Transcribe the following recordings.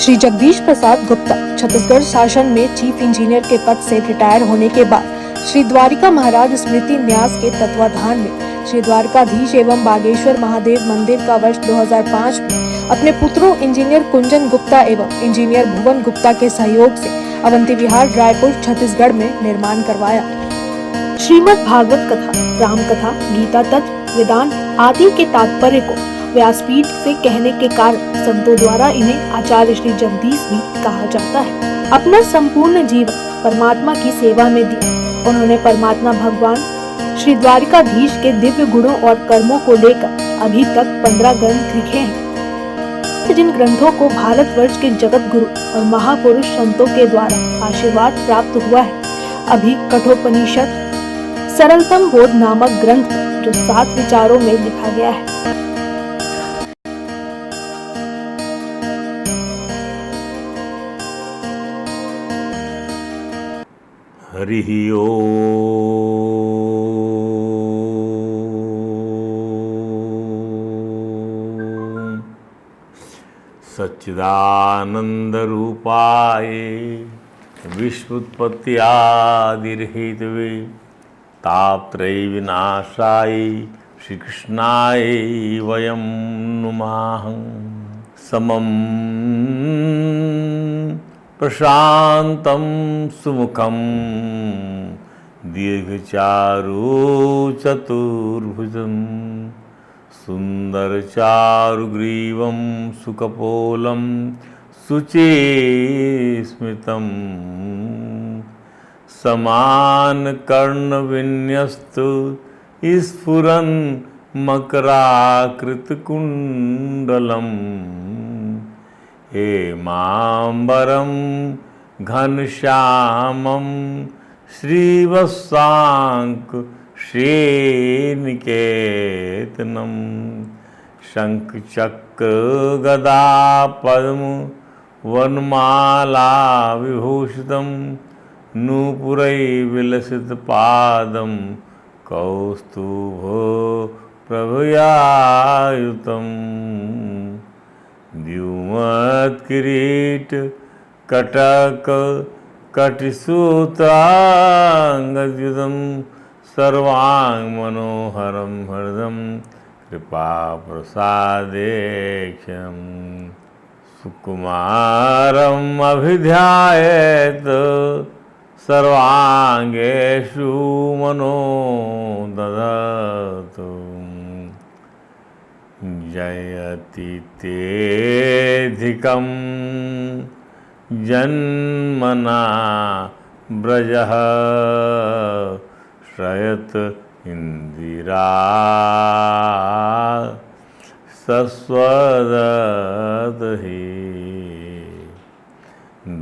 श्री जगदीश प्रसाद गुप्ता छत्तीसगढ़ शासन में chief engineer के पद से रिटायर होने के बाद श्री द्वारिका महाराज स्मृति न्यास के तत्वाधान में श्री द्वारकाधीश एवं बागेश्वर महादेव मंदिर का वर्ष 2005 में अपने पुत्रों इंजीनियर कुंजन गुप्ता एवं इंजीनियर भुवन गुप्ता के सहयोग से अवंती विहार रायपुर छत्तीसगढ़ में निर्माण करवाया। श्रीमद् भागवत कथा, राम कथा, गीता तत्व, वेदांत आदि के तात्पर्य को व्यासपीठ से कहने के कारण संतों द्वारा इन्हें आचार्य श्री जगदीश भी कहा जाता है। अपना संपूर्ण जीवन परमात्मा की सेवा में दिया उन्होंने परमात्मा भगवान श्री द्वारिकाधीश के दिव्य गुणों और कर्मों को लेकर अभी तक 15 ग्रंथ लिखे हैं, जिन ग्रंथों को भारतवर्ष के जगत गुरु और महापुरुष संतों के द्वारा आशीर्वाद प्राप्त हुआ है। अभी कठोपनिषद सरलतम बोध नामक ग्रंथ जो 7 विचारों में लिखा गया है। हरिः ओम्। सच्चिदानन्दरूपाय विश्वोत्पत्त्यादिहेतवे तापत्रय विनाशाय श्रीकृष्णाय वयं नुमः। समं प्रशान्तं सुमुखं दीर्घचारु चतुर्भुजं सुन्दरचारुग्रीवं सुकपोलं शुचिस्मितं समानकर्णविन्यस्तु स्फुरन् मकराकृतिकुण्डलम् हेमाम्बरं घनश्यामं श्रीवत्साङ्कुशेनिकेतनं शङ्खचक्रगदापद्म वनमालाविभूषितं नूपुरैर्विलसितपादं कौस्तुभप्रभयायुतम् द्युमत्किरीट कटक कटिसूत्रांगद्युतं सर्वांग मनोहरं हृदं कृपा प्रसादेक्षं सुकुमारम् अभिध्यायेत सर्वांगेषु मनो ददातु। जयति तेऽधिकं जन्मना व्रजः श्रयत इंदिरा सस्वदहि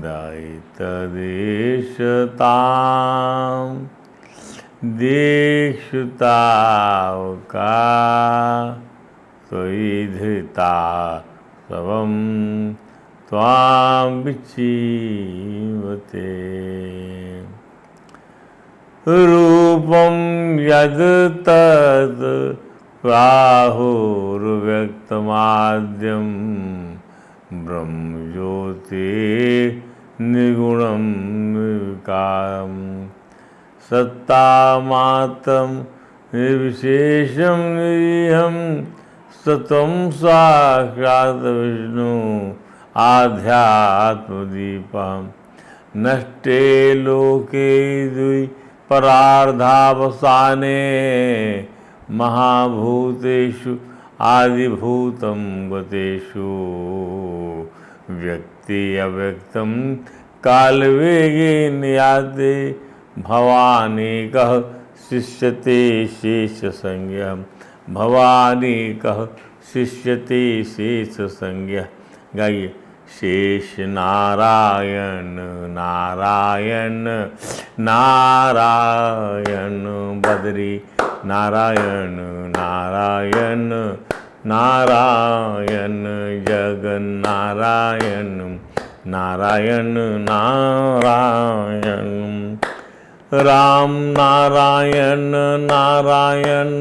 दायितदेशतां दीक्षुतावका त्वयिधृता सबं त्वां विचीवते। रूपं यद् तद् प्राहुर्व्यक्तमाद्यं ब्रह्मज्योति निर्गुणं निर्विकारं सत्तामात्रं निर्विशेषं निरीहं सत्वं साक्षात् विष्णु आध्यात्मदीपं नष्टे लोके द्विपरार्धावसाने महाभूतेषु आदिभूतं गतेषु व्यक्ति अव्यक्तं कालवेगेन याते भवानी कः शिष्यते शेषसंज्ञः भवानी कह शिष्यते शेष संज्ञा। गाइए। शेष नारायण नारायण नारायण बद्री नारायण नारायण नारायण जगन्नारायण नारायण नारायण राम नारायण नारायण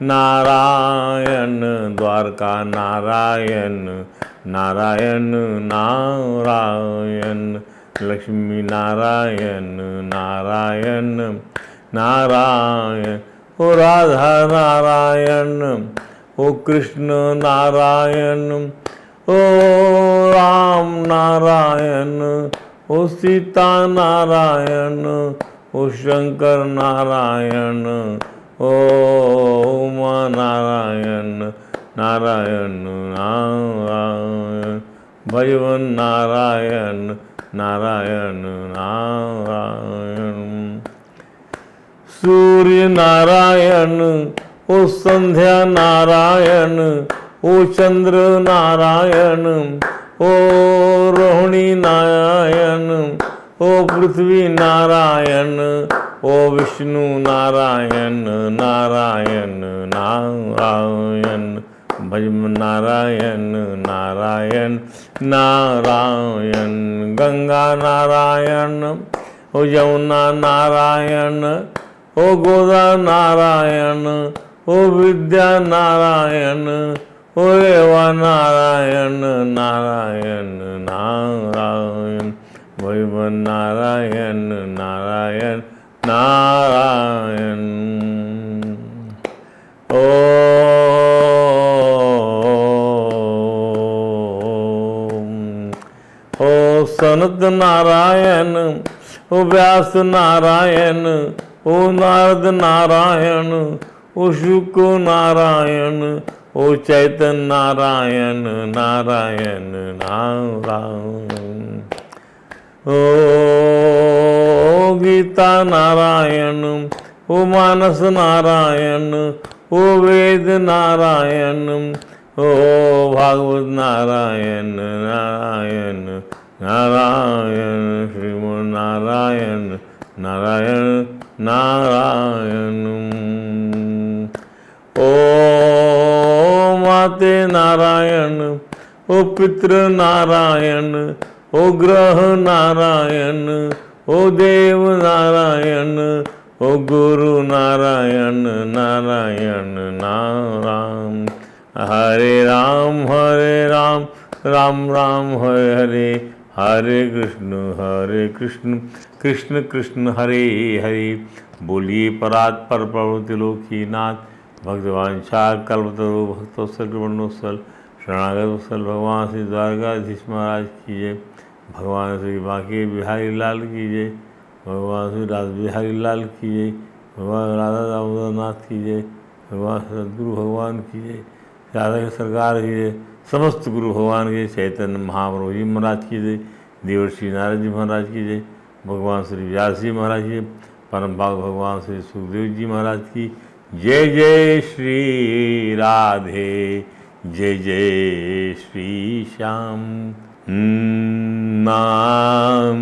नारायण द्वारका नारायण नारायण नारायण लक्ष्मी नारायण नारायण नारायण ओ राधा नारायण ओ कृष्ण नारायण ओ राम नारायण ओ सीता नारायण ओ शंकर नारायण ओ उमा नारायण नारायण नारायण भजवन नारायण नारायण नारायण सूर्य नारायण ओ संध्या नारायण ओ चंद्र नारायण ओ रोहिणी नारायण ओ पृथ्वी नारायण ओ विष्णु नारायण नारायण नारायण भजन नारायण नारायण नारायण गंगा नारायण ओ यमुना नारायण ओ गोदा नारायण ओ विद्या नारायण ओ एवा नारायण नारायण नारायण भगवान नारायण नारायण नारायण ओ सनत नारायण ओ व्यास नारायण ओ नारद नारायण ओ शुक नारायण ओ चैतन्य नारायण नारायण नारायण ओ गीता नारायण ओ मानस नारायण ओ वेद नारायण ओ भागवत नारायण नारायण नारायण श्रीमन नारायण नारायण नारायण ओ माते नारायण ओ पितृ नारायण ओ ग्रह नारायण ओ देव नारायण ओ गुरु नारायण नारायण नारायण हरे राम राम राम हरे हरे हरे कृष्ण कृष्ण कृष्ण हरे हरे। बोलिए परात्पर प्रभु लोकीनाथ भगवान शाह कल्पतरु भक्तोत्सल कृपणोत्सल शरणागत वत्सल भगवान श्री द्वारकाधीश महाराज की जय। भगवान श्री बांके बिहारी लाल की जय। भगवान श्री राज बिहारी लाल की जय। भगवान राधा दामोदर नाथ की जय। भगवान सदगुरु भगवान की जय। राधा सरकार की जय। समस्त गुरु भगवान के चैतन्य महाप्रभु जी महाराज की जय। देवर्षि नारद जी महाराज की जय। भगवान श्री व्यास जी महाराज की परम भाग भगवान श्री सुखदेव जी महाराज की जय। जय श्री राधे जय जय श्री श्याम। नाम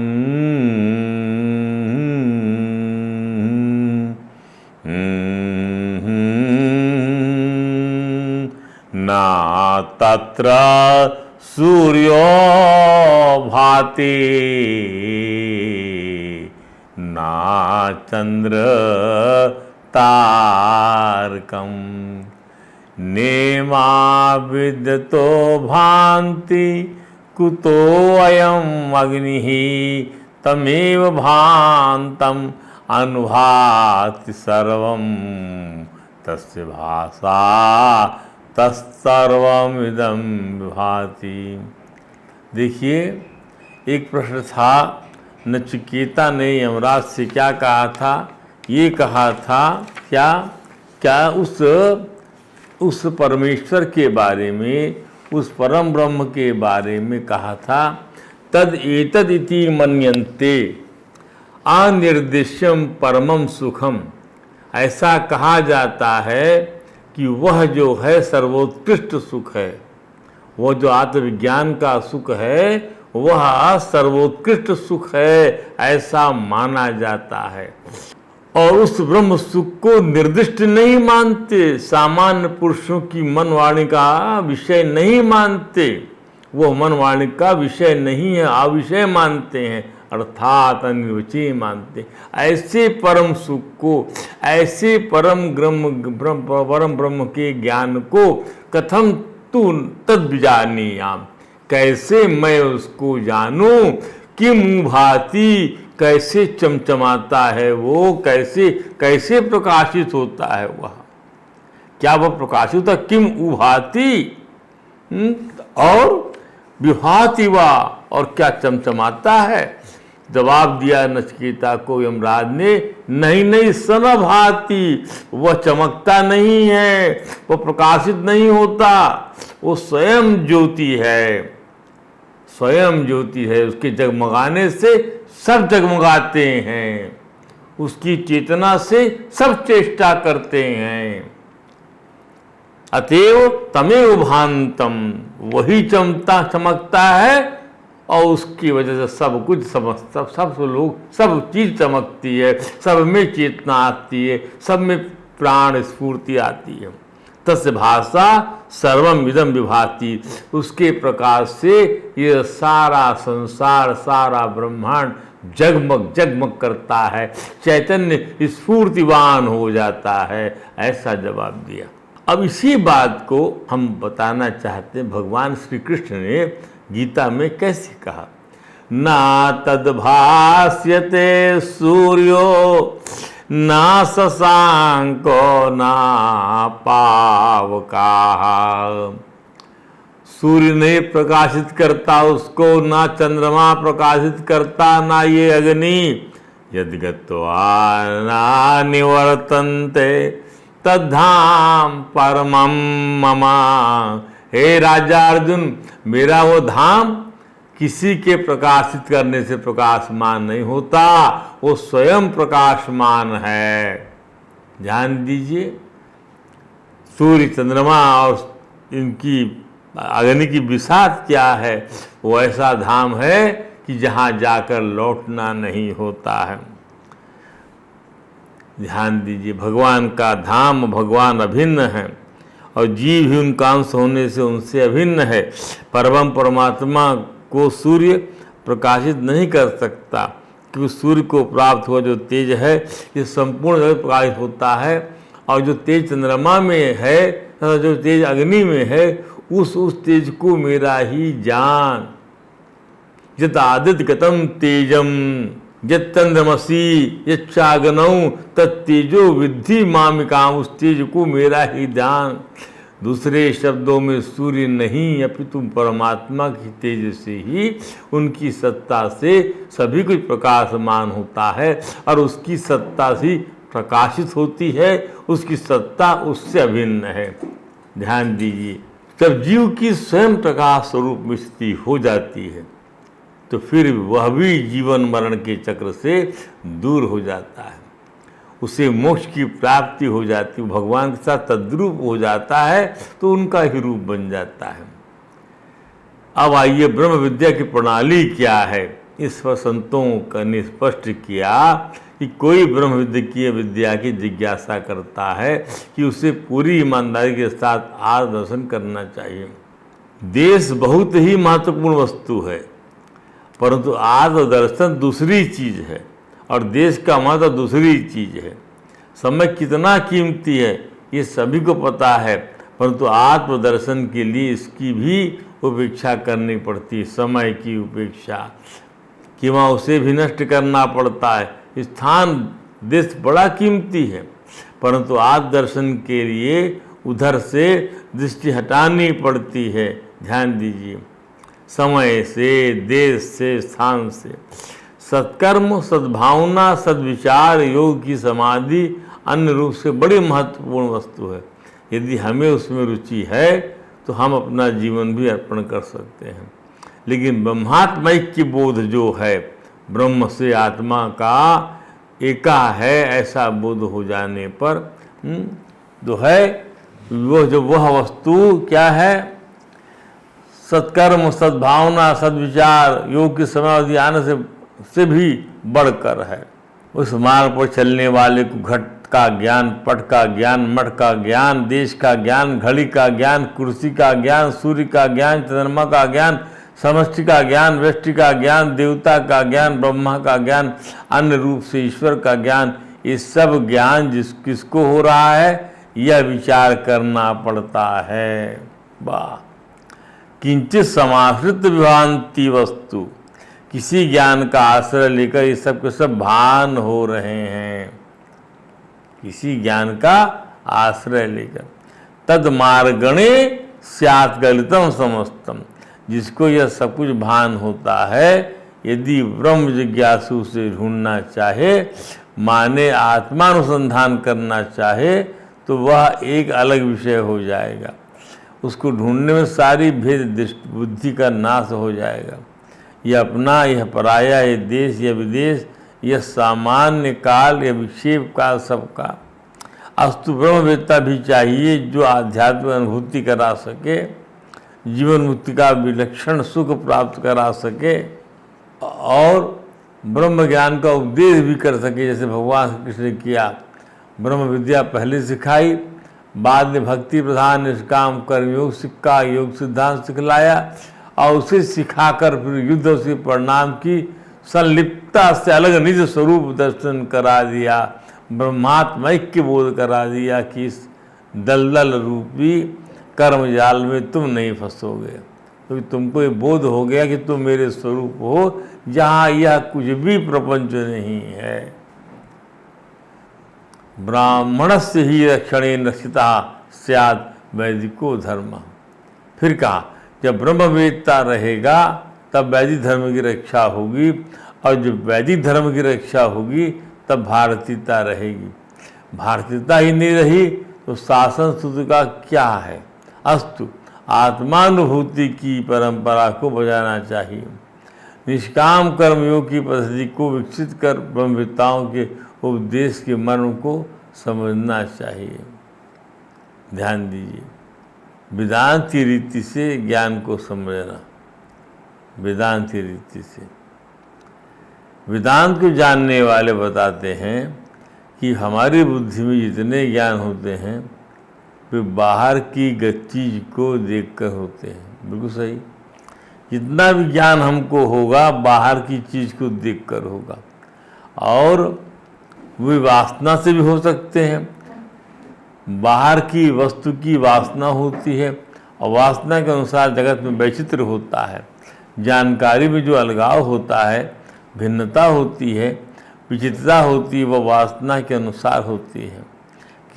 ना तत्र सूर्यो भाति ना चंद्र तारकम नेमा विद्यतो भान्ति कुतो अयम् अग्निः तमेव भान्तम् अनुभाति सर्वं तस्य भासा तत्सर्वमिदं विभाति। देखिए, एक प्रश्न था, नचिकेता ने यमराज से क्या कहा था? ये कहा था क्या उस परमेश्वर के बारे में, उस परम ब्रह्म के बारे में कहा था, तद एतद इति मन्यन्ते अनिर्दिश्यम परमम सुखम। ऐसा कहा जाता है कि वह जो है सर्वोत्कृष्ट सुख है, वह जो आत्मविज्ञान का सुख है वह सर्वोत्कृष्ट सुख है, ऐसा माना जाता है। और उस ब्रह्म सुख को निर्दिष्ट नहीं मानते, सामान्य पुरुषों की मन वाणी का विषय नहीं मानते, वो मन वाणी का विषय नहीं है, अविषय मानते हैं, अर्थात अनिर्वचनीय मानते। ऐसे परम सुख को, ऐसे परम ब्रह्म के ज्ञान को कथम तू तद विजानीयाम, कैसे मैं उसको जानूं, किम भाति, कैसे चमचमाता है वो, कैसे कैसे प्रकाशित होता है वह, क्या वह प्रकाशित होता, किम उभाति, और विभाति वा, और क्या चमचमाता है। जवाब दिया नचिकेता को यमराज ने, नहीं नहीं सन भाति, वह चमकता नहीं है, वह प्रकाशित नहीं होता, वो स्वयं ज्योति है, स्वयं ज्योति है। उसके जगमगाने से सब जगमगाते हैं, उसकी चेतना से सब चेष्टा करते हैं। अतएव तमेव भान्तम, वही चमकता है और उसकी वजह से सब कुछ सब लोग, सब चीज चमकती है, सब में चेतना आती है, सब में प्राण स्फूर्ति आती है। तस्य भाषा सर्वम इदम विभाति, उसके प्रकाश से ये सारा संसार, सारा ब्रह्मांड जगमग जगमग करता है, चैतन्य स्फूर्तिवान हो जाता है। ऐसा जवाब दिया। अब इसी बात को हम बताना चाहते हैं, भगवान श्री कृष्ण ने गीता में कैसे कहा, ना तद्भास्यते सूर्यो ना शशांको ना पावका, सूर्य नहीं प्रकाशित करता उसको, ना चंद्रमा प्रकाशित करता, ना ये अग्नि, यद्गत्वा ना निवर्तन्ते तद्धाम परमम ममा। हे राजा अर्जुन, मेरा वो धाम किसी के प्रकाशित करने से प्रकाशमान नहीं होता, वो स्वयं प्रकाशमान है। ध्यान दीजिए, सूर्य चंद्रमा और इनकी अग्नि की बिसात क्या है, वो ऐसा धाम है कि जहाँ जाकर लौटना नहीं होता है। ध्यान दीजिए, भगवान का धाम, भगवान अभिन्न है और जीव भी उनका अंश होने से उनसे अभिन्न है। परम परमात्मा को सूर्य प्रकाशित नहीं कर सकता, क्योंकि सूर्य को प्राप्त हुआ जो तेज है ये संपूर्ण जगत प्रकाशित होता है, और जो तेज चंद्रमा में है, जो तेज अग्नि में है, उस तेज को मेरा ही जान। यत आदित्य गतम तेजम यत्तंद्रमसी यच्चाग्नौ तत्तेजो विद्धि मामिकाम, उस तेज को मेरा ही जान। दूसरे शब्दों में सूर्य नहीं अपितु परमात्मा की तेज से ही, उनकी सत्ता से सभी कुछ प्रकाशमान होता है और उसकी सत्ता से प्रकाशित होती है, उसकी सत्ता उससे अभिन्न है। ध्यान दीजिए, जब जीव की स्वयं प्रकाश स्वरूप में स्थिति हो जाती है तो फिर वह भी जीवन मरण के चक्र से दूर हो जाता है, उसे मोक्ष की प्राप्ति हो जाती है, भगवान के साथ तद्रूप हो जाता है, तो उनका ही रूप बन जाता है। अब आइए, ब्रह्म विद्या की प्रणाली क्या है, इस पर संतों ने स्पष्ट किया कि कोई ब्रह्म विद्या की जिज्ञासा करता है कि उसे पूरी ईमानदारी के साथ आत्म दर्शन करना चाहिए। देश बहुत ही महत्वपूर्ण वस्तु है, परंतु आत्मदर्शन दूसरी चीज है और देश का महत्व दूसरी चीज है। समय कितना कीमती है ये सभी को पता है, परंतु आत्मदर्शन के लिए इसकी भी उपेक्षा करनी पड़ती है, समय की उपेक्षा, कि वहाँ उसे भी नष्ट करना पड़ता है। स्थान देश बड़ा कीमती है, परंतु आत्मदर्शन के लिए उधर से दृष्टि हटानी पड़ती है। ध्यान दीजिए, समय से, देश से, स्थान से, सत्कर्म, सद्भावना, सद्विचार, योग की समाधि अन्य रूप से बड़ी महत्वपूर्ण वस्तु है। यदि हमें उसमें रुचि है तो हम अपना जीवन भी अर्पण कर सकते हैं। लेकिन ब्रह्मात्मैक्य बोध जो है, ब्रह्म से आत्मा का एका है ऐसा बोध हो जाने पर जो है वह वस्तु क्या है, सत्कर्म, सद्भावना, सद्विचार, योग की समाधि आने से भी बढ़कर है। उस मार्ग पर चलने वाले को घट का ज्ञान, पट का ज्ञान, मठ का ज्ञान, देश का ज्ञान, घड़ी का ज्ञान, कुर्सी का ज्ञान, सूर्य का ज्ञान, चंद्रमा का ज्ञान, समष्टि का ज्ञान, व्यष्टि का ज्ञान, देवता का ज्ञान, ब्रह्मा का ज्ञान, अन्य रूप से ईश्वर का ज्ञान, ये सब ज्ञान किसको हो रहा है, यह विचार करना पड़ता है। वाह, किंचित समाश्रित विभांति वस्तु, किसी ज्ञान का आश्रय लेकर ये सब के सब भान हो रहे हैं, किसी ज्ञान का आश्रय लेकर। तद मार्गणे स्यात् गलितम समस्तम, जिसको यह सब कुछ भान होता है, यदि ब्रह्म जिज्ञासु से ढूंढना चाहे, माने आत्मानुसंधान करना चाहे, तो वह एक अलग विषय हो जाएगा। उसको ढूंढने में सारी भेद बुद्धि का नाश हो जाएगा। यह अपना, यह पराया, यह देश, यह विदेश, यह सामान्य काल, यह विक्षेप काल सबका। अस्तु ब्रह्मवेत्ता भी चाहिए जो आध्यात्मिक अनुभूति करा सके, जीवन मुक्ति का विलक्षण सुख प्राप्त करा सके और ब्रह्म ज्ञान का उपदेश भी कर सके, जैसे भगवान श्री कृष्ण ने किया। ब्रह्म विद्या पहले सिखाई, बाद में भक्ति प्रधान निष्काम कर्मयोग सिक्का योग सिद्धांत सिखलाया और उसे सिखाकर फिर युद्ध से परिणाम की संलिप्तता से अलग निज स्वरूप दर्शन करा दिया, ब्रह्मात्म ऐक्य बोध करा दिया कि इस दलदल रूपी कर्म जाल में तुम नहीं फंसोगे, क्योंकि तुमको ये बोध हो गया कि तुम मेरे स्वरूप हो, जहाँ यह कुछ भी प्रपंच नहीं है। ब्राह्मणस्य ही रक्षणेन रक्षिता स्यात् वैदिको धर्म। फिर कहा जब ब्रह्मवेत्ता रहेगा तब वैदिक धर्म की रक्षा होगी, और जब वैदिक धर्म की रक्षा होगी तब भारतीयता रहेगी। भारतीयता ही नहीं रही तो शासन स्तुति का क्या है। अस्तु आत्मानुभूति की परंपरा को बजाना चाहिए, निष्काम कर्मयोग की पद्धति को विकसित कर ब्रह्मवेत्ताओं के उपदेश के मर्म को समझना चाहिए। ध्यान दीजिए, वेदांती रीति से ज्ञान को समझना, वेदांती रीति से। वेदांत को जानने वाले बताते हैं कि हमारी बुद्धि में जितने ज्ञान होते हैं वे बाहर की चीज को देखकर होते हैं। बिल्कुल सही, जितना भी ज्ञान हमको होगा बाहर की चीज को देखकर होगा, और वे वासना से भी हो सकते हैं। बाहर की वस्तु की वासना होती है और वासना के अनुसार जगत में वैचित्र्य होता है, जानकारी में जो अलगाव होता है, भिन्नता होती है, विचित्रता होती है, वह वासना के अनुसार होती है।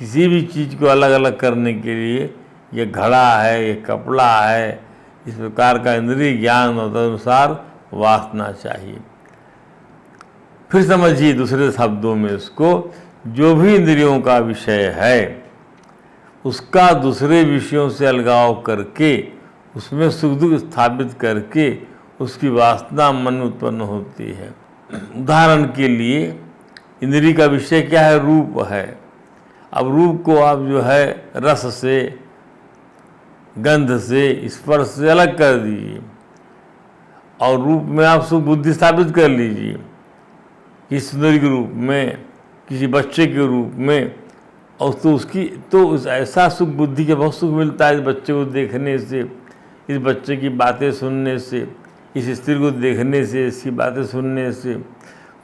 किसी भी चीज़ को अलग अलग करने के लिए ये घड़ा है, ये कपड़ा है, इस प्रकार का इंद्रिय ज्ञान और तदनुसार वासना चाहिए। फिर समझिए दूसरे शब्दों में इसको, जो भी इंद्रियों का विषय है उसका दूसरे विषयों से अलगाव करके उसमें सुख दुख स्थापित करके उसकी वासना मन में उत्पन्न होती है। उदाहरण के लिए इंद्रिय का विषय क्या है? रूप है। अब रूप को आप जो है रस से, गंध से, स्पर्श से अलग कर दीजिए और रूप में आप सुख बुद्धि स्थापित कर लीजिए। किसी सुंदरी के रूप में, किसी बच्चे के रूप में, और तो उसकी तो ऐसा सुख बुद्धि के बहुत सुख मिलता है इस बच्चे को देखने से, इस बच्चे की बातें सुनने से, इस स्त्री को देखने से, इसकी बातें सुनने से,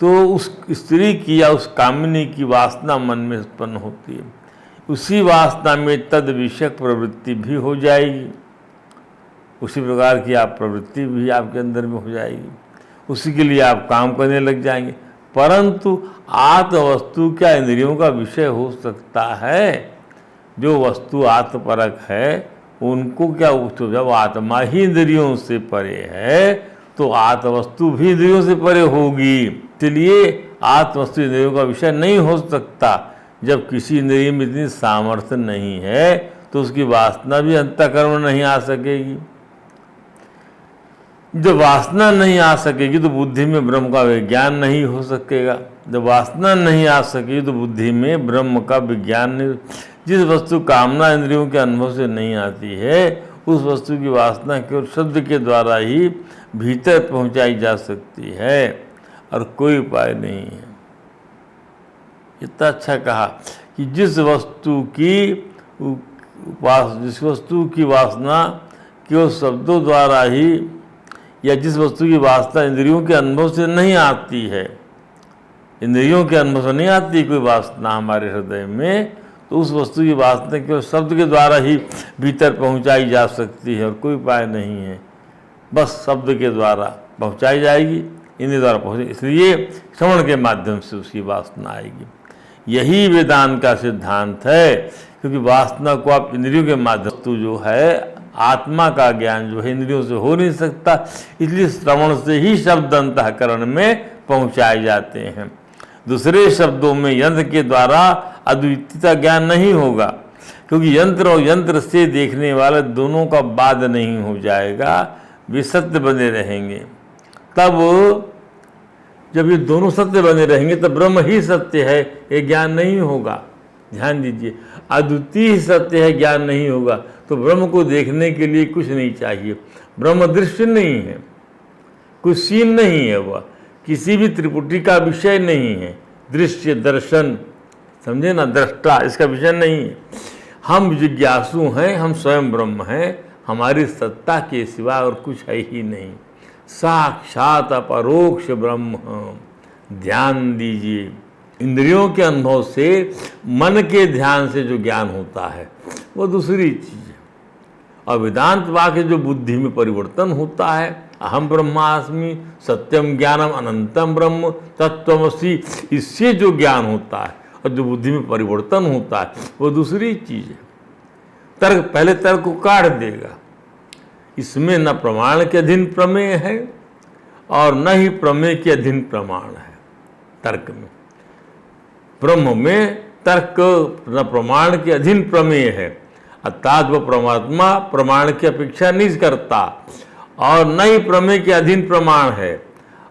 तो उस स्त्री की या उस कामिनी की वासना मन में उत्पन्न होती है। उसी वासना में तद विषयक प्रवृत्ति भी हो जाएगी, उसी प्रकार की आप प्रवृत्ति भी आपके अंदर में हो जाएगी, उसी के लिए आप काम करने लग जाएंगे। परंतु आत्मवस्तु क्या इंद्रियों का विषय हो सकता है? जो वस्तु आत्मपरक है उनको क्या, तो जब आत्मा ही इंद्रियों से परे है तो आत्मवस्तु भी इंद्रियों से परे होगी। इसलिए आत्मवस्तु इंद्रियों का विषय नहीं हो सकता। जब किसी इंद्रिय में इतनी सामर्थ्य नहीं है तो उसकी वासना भी अंतःकरण नहीं आ सकेगी। जब वासना नहीं आ सकेगी तो बुद्धि में ब्रह्म का विज्ञान नहीं हो सकेगा। जब वासना नहीं आ सकेगी तो बुद्धि में ब्रह्म का विज्ञान नहीं। जिस वस्तु कामना इंद्रियों के अनुभव से नहीं आती है उस वस्तु की वासना केवल शब्द के द्वारा ही भीतर पहुंचाई जा सकती है और कोई उपाय नहीं है। इतना अच्छा कहा कि जिस वस्तु की वासना केवल शब्दों द्वारा ही, या जिस वस्तु की वासना इंद्रियों के अनुभव से नहीं आती है, इंद्रियों के अनुभव से नहीं आती कोई वासना हमारे हृदय में, तो उस वस्तु की वासना केवल शब्द के द्वारा ही भीतर पहुंचाई जा सकती है और कोई उपाय नहीं है। बस शब्द के द्वारा पहुंचाई जाएगी, इंद्रिय द्वारा पहुंचे, इसलिए श्रवण के माध्यम से उसकी वासना आएगी। यही वेदांत का सिद्धांत है, क्योंकि वासना को आप इंद्रियों के माध्यम से जो है आत्मा का ज्ञान जो है इंद्रियों से हो नहीं सकता, इसलिए श्रवण से ही शब्द अंतःकरण में पहुंचाए जाते हैं। दूसरे शब्दों में यंत्र के द्वारा अद्वितीयता ज्ञान नहीं होगा, क्योंकि यंत्र और यंत्र से देखने वाले दोनों का बाध नहीं हो जाएगा, वे सत्य बने रहेंगे। तब जब ये दोनों सत्य बने रहेंगे तब ब्रह्म ही सत्य है, ये ज्ञान नहीं होगा। ध्यान दीजिए, अद्वितीय सत्य है, ज्ञान नहीं होगा। तो ब्रह्म को देखने के लिए कुछ नहीं चाहिए। ब्रह्म दृश्य नहीं है, कुछ सीन नहीं है, वह किसी भी त्रिपुटी का विषय नहीं है। दृश्य दर्शन, समझे ना, दृष्टा इसका विषय नहीं है। हम जिज्ञासु हैं, हम स्वयं ब्रह्म हैं, हमारी सत्ता के सिवा और कुछ है ही नहीं। साक्षात अपरोक्ष ब्रह्म। ध्यान दीजिए, इंद्रियों के अनुभव से, मन के ध्यान से जो ज्ञान होता है वो दूसरी चीज है। और वेदांत वाक्य जो बुद्धि में परिवर्तन होता है, अहम ब्रह्मास्मि, सत्यम ज्ञानम अनंतम ब्रह्म, तत्त्वमसि, इससे जो ज्ञान होता है और जो बुद्धि में परिवर्तन होता है वो दूसरी चीज है। तर्क पहले तर्क को काट देगा। इसमें न प्रमाण के अधीन प्रमेय है और न ही प्रमेय के अधीन प्रमाण है। तर्क में, ब्रह्म में तर्क न प्रमाण के अधीन प्रमेय है, अर्थात वह परमात्मा प्रमाण की अपेक्षा नहीं करता, और न ही प्रमेय के अधीन प्रमाण है,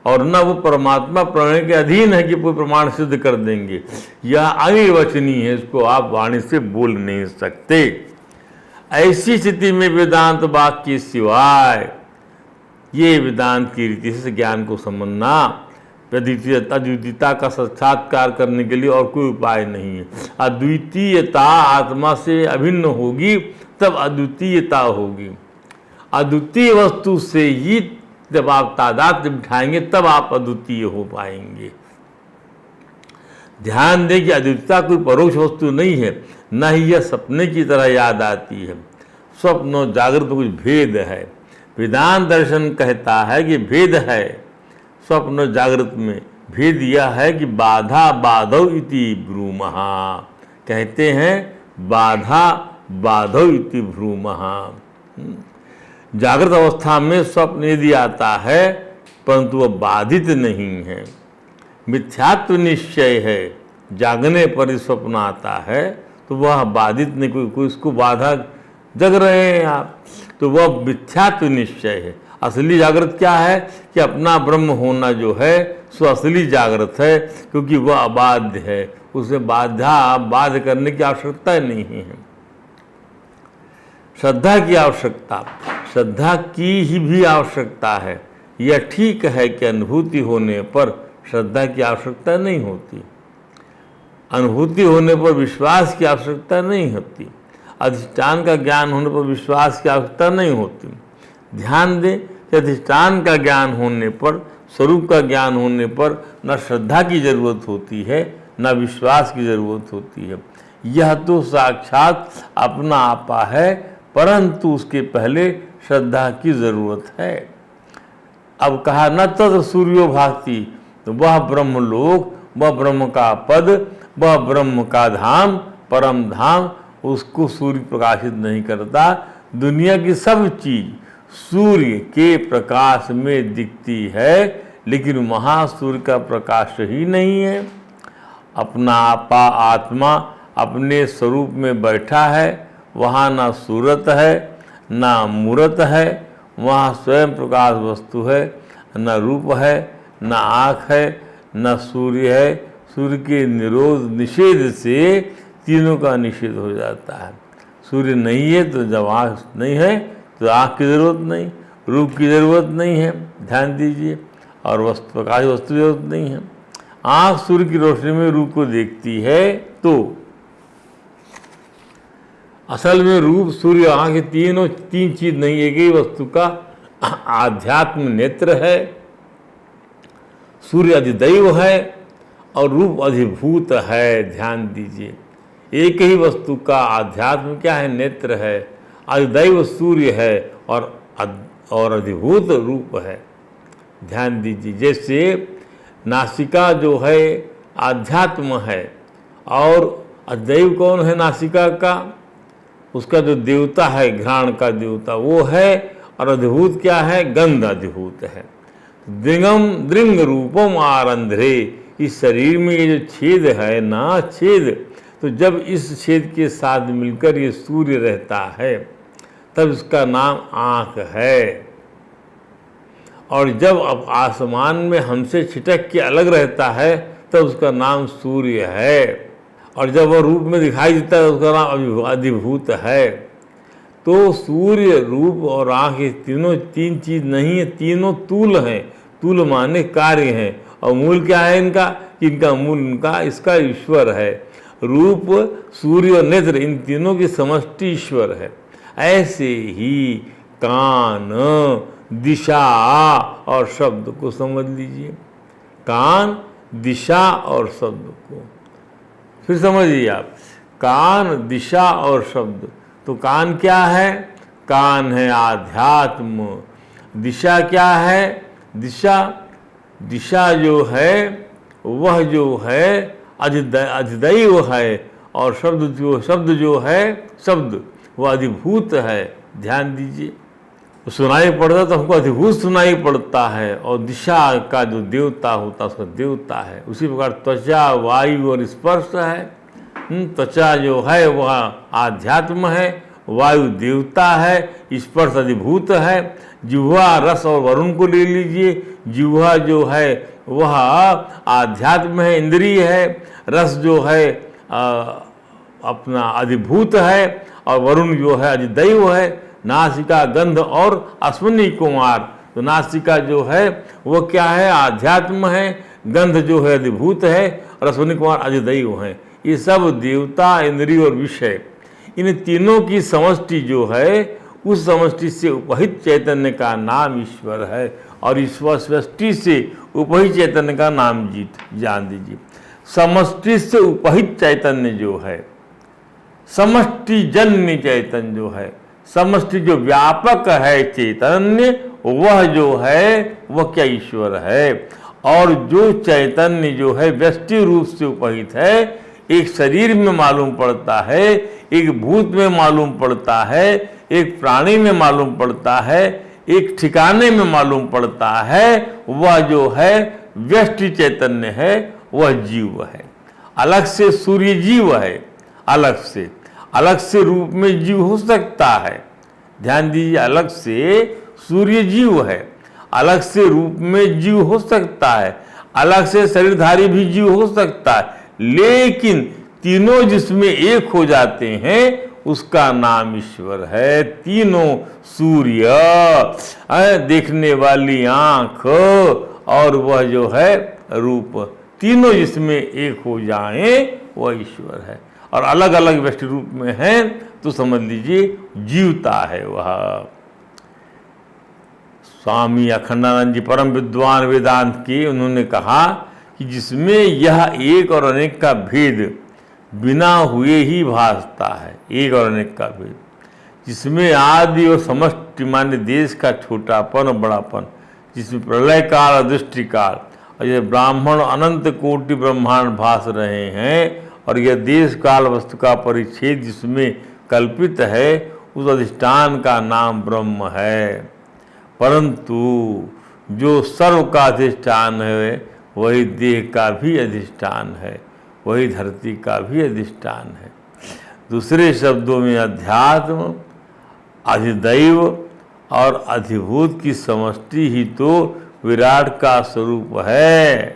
और न वो परमात्मा प्रमेय के अधीन है कि कोई प्रमाण सिद्ध कर देंगे। यह अनिर्वचनीय है, इसको आप वाणी से बोल नहीं सकते। ऐसी स्थिति में वेदांत वाक्य के सिवाय ये वेदांत की रीति से ज्ञान को समझना, अद्वितीयता का साक्षात्कार करने के लिए और कोई उपाय नहीं है। अद्वितीयता आत्मा से अभिन्न होगी तब अद्वितीयता होगी। अद्वितीय वस्तु से ही जब आप तादात्म्य बिठाएंगे तब आप अद्वितीय हो पाएंगे। ध्यान दें कि अद्वितीयता कोई परोक्ष वस्तु नहीं है, न ही यह सपने की तरह याद आती है। स्वप्न और जागृत में कुछ भेद है। वेदांत दर्शन कहता है कि भेद है। स्वप्न और जागृत में भेद यह है कि बाधा बाधौ इति भ्रूमहा, कहते हैं बाधा बाधौ इति भ्रूमहा। जागृत अवस्था में स्वप्न यदि आता है परंतु वह बाधित नहीं है, मिथ्यात्व निश्चय है। जागने पर स्वप्न आता है तो वह बाधित नहीं, कोई इसको बाधा जग रहे हैं आप, तो वह मिथ्यात्व निश्चय है। असली जागृत क्या है कि अपना ब्रह्म होना जो है सो असली जागृत है, क्योंकि वह अबाध्य है, उसे बाध्य करने की आवश्यकता नहीं है। श्रद्धा की आवश्यकता, श्रद्धा की ही भी आवश्यकता है। यह ठीक है कि अनुभूति होने पर श्रद्धा की आवश्यकता नहीं होती, अनुभूति होने पर विश्वास की आवश्यकता नहीं होती, अधिष्ठान का ज्ञान होने पर विश्वास की आवश्यकता नहीं होती। ध्यान दें कि अधिष्ठान का ज्ञान होने पर, स्वरूप का ज्ञान होने पर न श्रद्धा की जरूरत होती है न विश्वास की जरूरत होती है। यह तो साक्षात अपना आपा है, परंतु उसके पहले श्रद्धा की जरूरत है। अब कहा न तत्र सूर्यो भाति, तो वह ब्रह्मलोक, वह ब्रह्म का पद, वह ब्रह्म का धाम, परम धाम, उसको सूर्य प्रकाशित नहीं करता। दुनिया की सब चीज सूर्य के प्रकाश में दिखती है, लेकिन वहाँ सूर्य का प्रकाश ही नहीं है। अपना आपा आत्मा अपने स्वरूप में बैठा है, वहाँ ना सूरत है ना मूरत है, वहाँ स्वयं प्रकाश वस्तु है, न रूप है, न आँख है, न सूर्य है। सूर्य के निरोध निषेध से तीनों का निषेध हो जाता है। सूर्य नहीं है तो जब आँख नहीं है तो आँख की जरूरत नहीं, रूप की जरूरत नहीं है, ध्यान दीजिए, और वस्तु प्रकाश वस्तु की जरूरत नहीं है। आँख सूर्य की रोशनी में रूप को देखती है, तो असल में रूप, सूर्य, आँख, तीन चीज नहीं, एक ही वस्तु का आध्यात्म नेत्र है। सूर्य अधिदैव है और रूप अधिभूत है। ध्यान दीजिए, एक ही वस्तु का आध्यात्म क्या है? नेत्र है, अधिदैव सूर्य है और अधिभूत रूप है। ध्यान दीजिए, जैसे नासिका जो है आध्यात्म है और अधिदैव कौन है नासिका का? उसका जो देवता है, घ्राण का देवता वो है, और अधिभूत क्या है? गंध अधिभूत है। दृंग रूपम आरंध्रे, इस शरीर में ये जो छेद है ना, छेद, तो जब इस छेद के साथ मिलकर ये सूर्य रहता है तब इसका नाम आँख है। और जब अब आसमान में हमसे छिटक के अलग रहता है तब उसका नाम सूर्य है। और जब वह रूप में दिखाई देता है उसका नाम अधिभूत है। तो सूर्य, रूप और आँख, ये तीनों तीन चीज नहीं है, तीनों तूल हैं। तूल माने कार्य हैं। और मूल क्या है इनका? इनका मूल इनका इसका ईश्वर है। रूप, सूर्य और नेत्र, इन तीनों की समष्टि ईश्वर है। ऐसे ही कान, दिशा और शब्द को समझ लीजिए। कान, दिशा और शब्द को फिर समझिए आप। कान, दिशा और शब्द। तो कान क्या है? कान है आध्यात्म। दिशा क्या है? दिशा जो है वह जो है अधिदैव है। और शब्द जो है शब्द वह अधिभूत है। ध्यान दीजिए, सुनाई पड़ता तो हमको अधिभूत सुनाई पड़ता है, और दिशा का जो देवता होता है उसका देवता है। उसी प्रकार त्वचा, वायु और स्पर्श है। त्वचा जो है वह आध्यात्म है, वायु देवता है, स्पर्श अधिभूत है। जिह्वा, रस और वरुण को ले लीजिए। जिह्वा जो है वह आध्यात्म है, इंद्रिय है। रस जो है अपना अधिभूत है, और वरुण जो है अधिदैव है। नासिका, गंध और अश्विनी कुमार, तो नासिका जो है वो क्या है? आध्यात्म है। गंध जो है अधिभूत है, और अश्विनी कुमार अधिदैव है। ये सब देवता, इंद्रिय और विषय, इन तीनों की समष्टि जो है, उस समष्टि से उपहित चैतन्य का नाम ईश्वर है। और ईश्वर सृष्टि से उपहित चैतन्य का नाम जान दीजिए। समष्टि से उपहित चैतन्य जो है, समष्टि जन्य चैतन्य जो है, समष्टि जो व्यापक है चैतन्य, वह जो है वह क्या? ईश्वर है। और जो चैतन्य जो है व्यष्टि रूप से उपहित है, एक शरीर में मालूम पड़ता है, एक भूत में मालूम पड़ता है, एक प्राणी में मालूम पड़ता है, एक ठिकाने में मालूम पड़ता है, वह जो है व्यष्टि चैतन्य है, वह जीव है। अलग से सूर्य जीव है, अलग से रूप में जीव हो सकता है। ध्यान दीजिए, अलग से सूर्य जीव है, अलग से रूप में जीव हो सकता है, अलग से शरीरधारी भी जीव हो सकता है, लेकिन तीनों जिसमें एक हो जाते हैं उसका नाम ईश्वर है। तीनों, सूर्य, देखने वाली आंख, और वह जो है रूप, तीनों जिसमें एक हो जाएं वह ईश्वर है। और अलग अलग व्यष्टि रूप में है तो समझ लीजिए जीवता है वह। स्वामी अखंडानंद जी परम विद्वान वेदांत के, उन्होंने कहा कि जिसमें यह एक और अनेक का भेद बिना हुए ही भासता है, एक और अनेक का भेद, जिसमें आदि और समष्टि माने देश का छोटापन और बड़ापन, जिसमें प्रलय काल और दृष्टि काल, और ये ब्राह्मण अनंत कोटि ब्रह्मांड भास रहे हैं, और यह देश काल वस्तु का परिच्छेद जिसमें कल्पित है, उस अधिष्ठान का नाम ब्रह्म है। परंतु जो सर्व का अधिष्ठान है वही देह का भी अधिष्ठान है, वही धरती का भी अधिष्ठान है। दूसरे शब्दों में अध्यात्म, अधिदैव और अधिभूत की समष्टि ही तो विराट का स्वरूप है।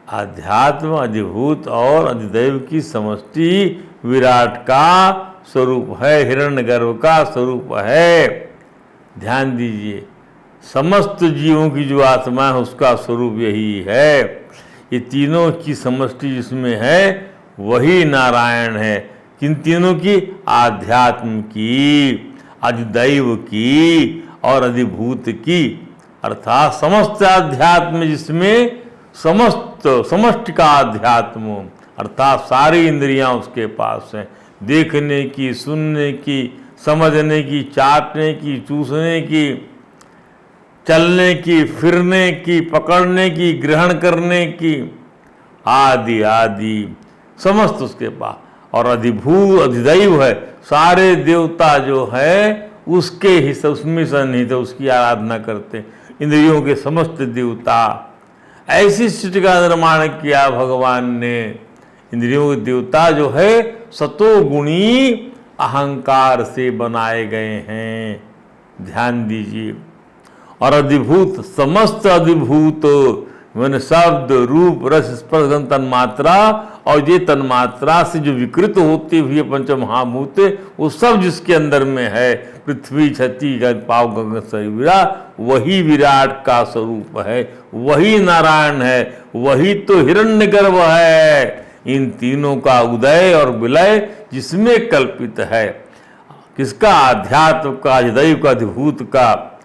अध्यात्म, अधिभूत और अधिदैव की समष्टि विराट का स्वरूप है, हिरण्यगर्भ का स्वरूप है। ध्यान दीजिए, समस्त जीवों की जो आत्मा है उसका स्वरूप यही है। ये तीनों की समष्टि जिसमें है वही नारायण है। किन तीनों की? आध्यात्म की, अधिदैव की और अधिभूत की, अर्थात समस्त अध्यात्म जिसमें समस्त समष्टि का अध्यात्म, अर्थात सारी इंद्रियां उसके पास हैं, देखने की, सुनने की, समझने की, चाटने की, चूसने की, चलने की, फिरने की, पकड़ने की, ग्रहण करने की, आदि आदि समस्त उसके पास। और अधिभूत अधिदैव है, सारे देवता जो है उसके ही उसमें सन्निहित, उसकी आराधना करते, इंद्रियों के समस्त देवता। ऐसी सृष्टि का निर्माण किया भगवान ने। इंद्रियों के देवता जो है सतोगुणी अहंकार से बनाए गए हैं, ध्यान दीजिए। और अधिभूत, समस्त अधिभूत मैंने शब्द, रूप, रस, स्पर्श, गंध, तन्मात्रा, और ये तन्मात्रा से जो विकृत होती हुई पंच महाभूत, वो सब जिसके अंदर में है, पृथ्वी, छठी, पाव, गगन, शरीरा, वही विराट का स्वरूप है, वही नारायण है, वही तो हिरण्यगर्भ है। इन तीनों का उदय और विलय जिसमें कल्पित है, किसका? आध्यात्म का, अधिदैव का, अधिभूत का,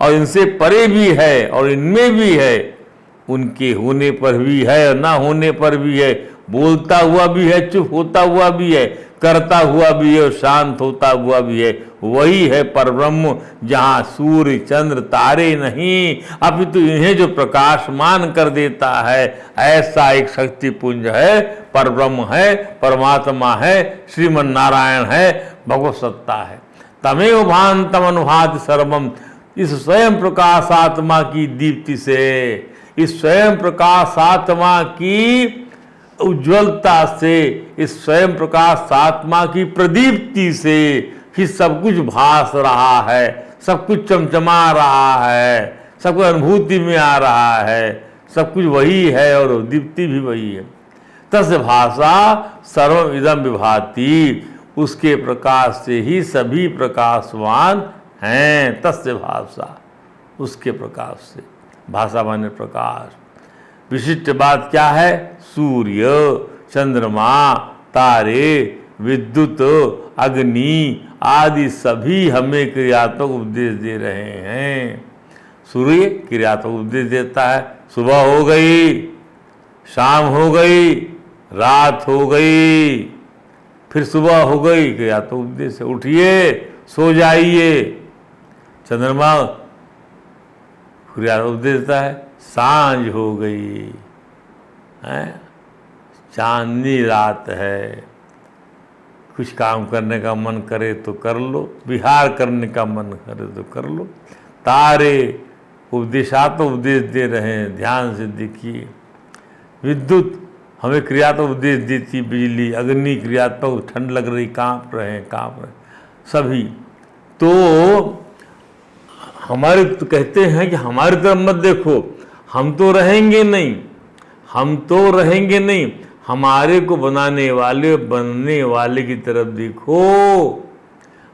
और इनसे परे भी है और इनमें भी है, उनके होने पर भी है और ना होने पर भी है, बोलता हुआ भी है, चुप होता हुआ भी है, करता हुआ भी है और शांत होता हुआ भी है। वही है परब्रह्म, जहाँ सूर्य, चंद्र, तारे नहीं, अपितु इन्हें जो प्रकाशमान कर देता है, ऐसा एक शक्ति पुंज है, परब्रह्म है, परमात्मा है, श्रीमन नारायण है, भगवत सत्ता है। तमेव भान्तम अनुभाति सर्वम, इस स्वयं प्रकाश आत्मा की दीप्ति से, इस स्वयं प्रकाश आत्मा की उज्ज्वलता से, इस स्वयं प्रकाश आत्मा की प्रदीप्ति से ही सब कुछ भास रहा है, सब कुछ चमचमा रहा है, सब कुछ अनुभूति में आ रहा है, सब कुछ वही है और दीप्ति भी वही है। तस्य भाषा सर्वम इदम विभाति, उसके प्रकाश से ही सभी प्रकाशवान हैं। तस्य भाषा, उसके प्रकाश से, भाषा माने प्रकाश। विशिष्ट बात क्या है? सूर्य, चंद्रमा, तारे, विद्युत, अग्नि आदि सभी हमें क्रियात्मक उपदेश दे रहे हैं। सूर्य क्रियात्मक उपदेश देता है, सुबह हो गई, शाम हो गई, रात हो गई, फिर सुबह हो गई, क्रियात्मक उपदेश है, उठिए, सो जाइए। चंद्रमा क्रियात्मक उपदेश देता है, सांझ हो गई है, चांदनी रात है, कुछ काम करने का मन करे तो कर लो, विहार करने का मन करे तो कर लो। तारे उपदेशात्मक उपदेश दे रहे हैं, ध्यान से देखिए। विद्युत हमें क्रियात्मक उपदेश देती, बिजली, अग्नि क्रियात्मक, ठंड लग रही, कांप रहे सभी। तो हमारे तो कहते हैं कि हमारी तरफ मत देखो, हम तो रहेंगे नहीं, हम तो रहेंगे नहीं, हमारे को बनाने वाले, बनने वाले की तरफ देखो।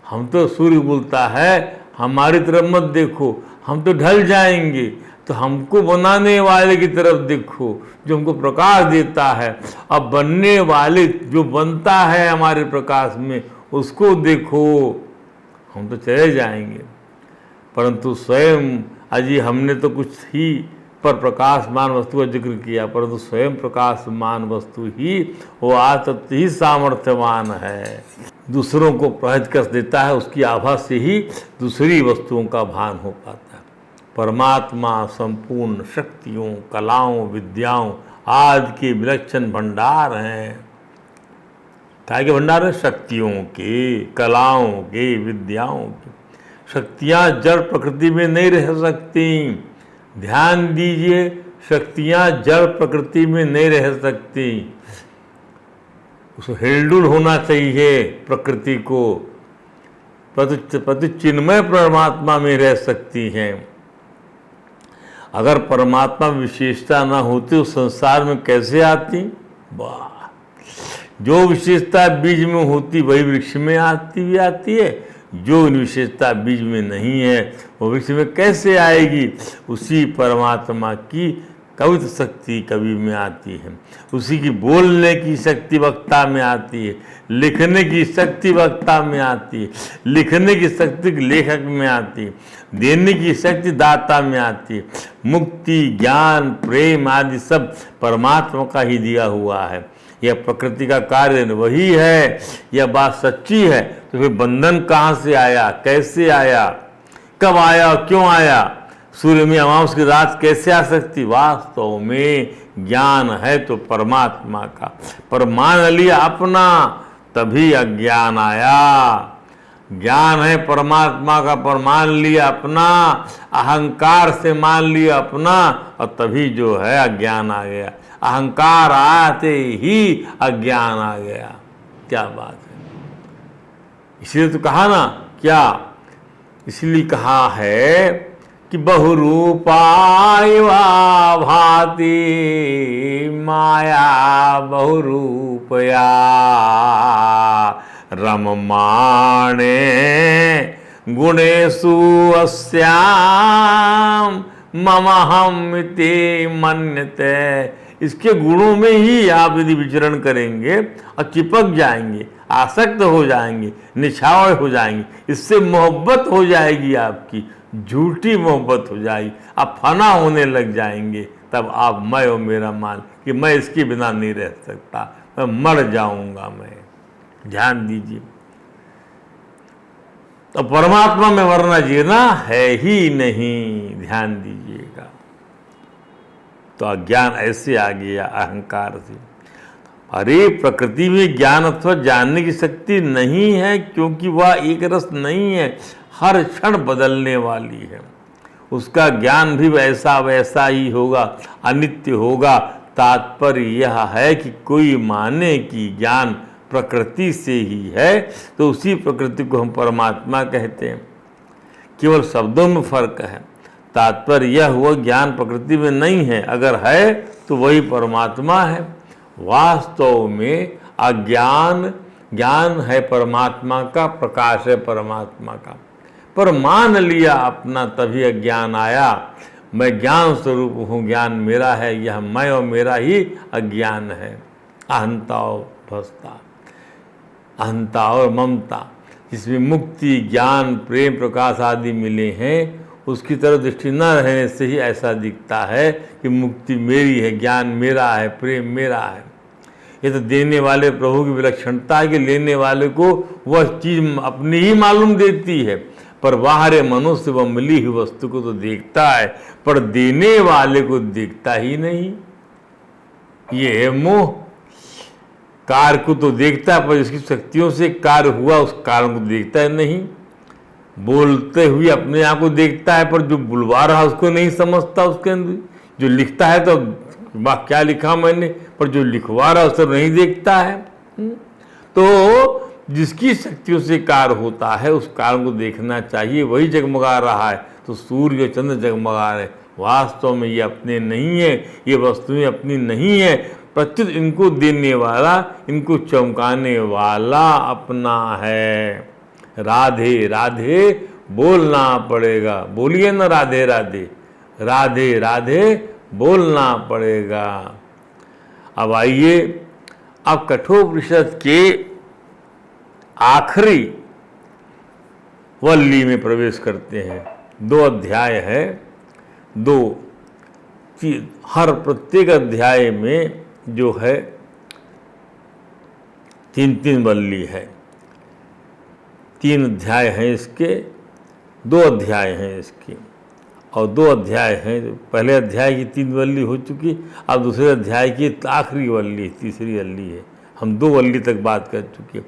हम तो, सूर्य बोलता है हमारी तरफ मत देखो, हम तो ढल जाएंगे, तो हमको बनाने वाले की तरफ देखो, जो हमको प्रकाश देता है। अब बनने वाले जो बनता है हमारे प्रकाश में, उसको देखो। हम तो चले जाएंगे, परंतु स्वयं अजी हमने तो कुछ ही पर प्रकाशमान वस्तु का जिक्र किया, परंतु स्वयं प्रकाशमान वस्तु ही वो आतत्व ही सामर्थ्यवान है, दूसरों को प्रभावित कर देता है, उसकी आभा से ही दूसरी वस्तुओं का भान हो पाता है। परमात्मा संपूर्ण शक्तियों, कलाओं, विद्याओं आदि के विलक्षण भंडार हैं। क्या के भंडार है? शक्तियों के, कलाओं के, विद्याओं के। शक्तियाँ जड़ प्रकृति में नहीं रह सकती, ध्यान दीजिए, शक्तियाँ जड़ प्रकृति में नहीं रह सकती, उसको हिलडुल होना चाहिए प्रकृति को, प्रति चिन्मय परमात्मा में रह सकती हैं। अगर परमात्मा विशेषता ना होती उस संसार में कैसे आती? वाह, जो विशेषता बीज में होती वही वृक्ष में आती है, जो विशेषता बीज में नहीं है वो वृक्ष में कैसे आएगी? उसी परमात्मा की कवित्व शक्ति कवि में आती है, उसी की बोलने की शक्ति वक्ता में आती है, लिखने की शक्ति वक्ता में आती है, लिखने की शक्ति लेखक में आती है, देने की शक्ति दाता में आती है। मुक्ति, ज्ञान, प्रेम आदि सब परमात्मा का ही दिया हुआ है। यह प्रकृति का कार्य वही है, यह बात सच्ची है, तो फिर बंधन कहाँ से आया, कैसे आया, कब आया और क्यों आया? सूर्य में अमावस की रात कैसे आ सकती? वास्तव में ज्ञान है तो परमात्मा का, पर मान लिया अपना, तभी अज्ञान आया। ज्ञान है परमात्मा का, पर मान लिया अपना, अहंकार से मान लिया अपना, और तभी जो है अज्ञान आ गया। अहंकार आते ही अज्ञान आ गया। क्या बात है! इसलिए तो कहा ना, क्या इसलिए कहा है कि बहुरूपाय वा भाति माया बहुरूपया रममाणे गुणेषु अस्याम ममहमिति मन्यते। इसके गुणों में ही आप यदि विचरण करेंगे और चिपक जाएंगे, आसक्त हो जाएंगे, निछावर हो जाएंगे, इससे मोहब्बत हो जाएगी आपकी, झूठी मोहब्बत हो जाएगी, आप फना होने लग जाएंगे। तब आप मैं और मेरा मान कि मैं इसके बिना नहीं रह सकता, मैं मर जाऊंगा मैं। ध्यान दीजिए, तो परमात्मा में मरना जीना है ही नहीं, ध्यान दीजिएगा। तो अज्ञान ऐसे आ गया अहंकार से। अरे प्रकृति में ज्ञान अथवा जानने की शक्ति नहीं है, क्योंकि वह एक रस नहीं है, हर क्षण बदलने वाली है। उसका ज्ञान भी वैसा वैसा ही होगा, अनित्य होगा। तात्पर्य यह है कि कोई माने कि ज्ञान प्रकृति से ही है, तो उसी प्रकृति को हम परमात्मा कहते हैं। केवल शब्दों में फर्क है। तात्पर्य यह हुआ ज्ञान प्रकृति में नहीं है, अगर है तो वही परमात्मा है। वास्तव में अज्ञान ज्ञान है परमात्मा का, प्रकाश है परमात्मा का, पर मान लिया अपना, तभी अज्ञान आया। मैं ज्ञान स्वरूप हूँ, ज्ञान मेरा है, यह मैं और मेरा ही अज्ञान है। अहंता और भस्ता, अहंता और ममता, जिसमें मुक्ति, ज्ञान, प्रेम, प्रकाश आदि मिले हैं, उसकी तरफ दृष्टि न रहने से ही ऐसा दिखता है कि मुक्ति मेरी है, ज्ञान मेरा है, प्रेम मेरा है। ये तो देने वाले प्रभु की विलक्षणता है कि लेने वाले को वह चीज़ अपनी ही मालूम देती है, पर बाहर मनुष्य वह मिली हुई वस्तु को तो देखता है, पर देने वाले को देखता ही नहीं। ये है मोह। कार्य को तो देखता है, पर जिसकी शक्तियों से कार्य हुआ उस कारण को देखता है नहीं। बोलते हुए अपने आप को देखता है, पर जो बुलवा रहा उसको नहीं समझता। उसके अंदर जो लिखता है तो वाह क्या लिखा मैंने, पर जो लिखवा रहा उसे नहीं देखता है। तो जिसकी शक्तियों से कार्य होता है उस कारण को देखना चाहिए। वही जगमगा रहा है, तो सूर्य और चंद्र जगमगा रहे। वास्तव में ये अपने नहीं है, ये वस्तुएं अपनी नहीं है, प्रत्युत इनको देने वाला, इनको चमकाने वाला अपना है। राधे राधे बोलना पड़ेगा, बोलिए ना राधे राधे, राधे राधे बोलना पड़ेगा। अब आइए, अब कठोपनिषद के आखिरी वल्ली में प्रवेश करते हैं। 2 अध्याय है, 2 हर प्रत्येक अध्याय में जो है 3-3 वल्ली है। 3 अध्याय हैं इसके, 2 अध्याय हैं इसके, और 2 अध्याय हैं। पहले अध्याय की 3 वल्ली हो चुकी, अब दूसरे अध्याय की आखिरी वल्ली, तीसरी वल्ली है। हम 2 वल्ली तक बात कर चुके।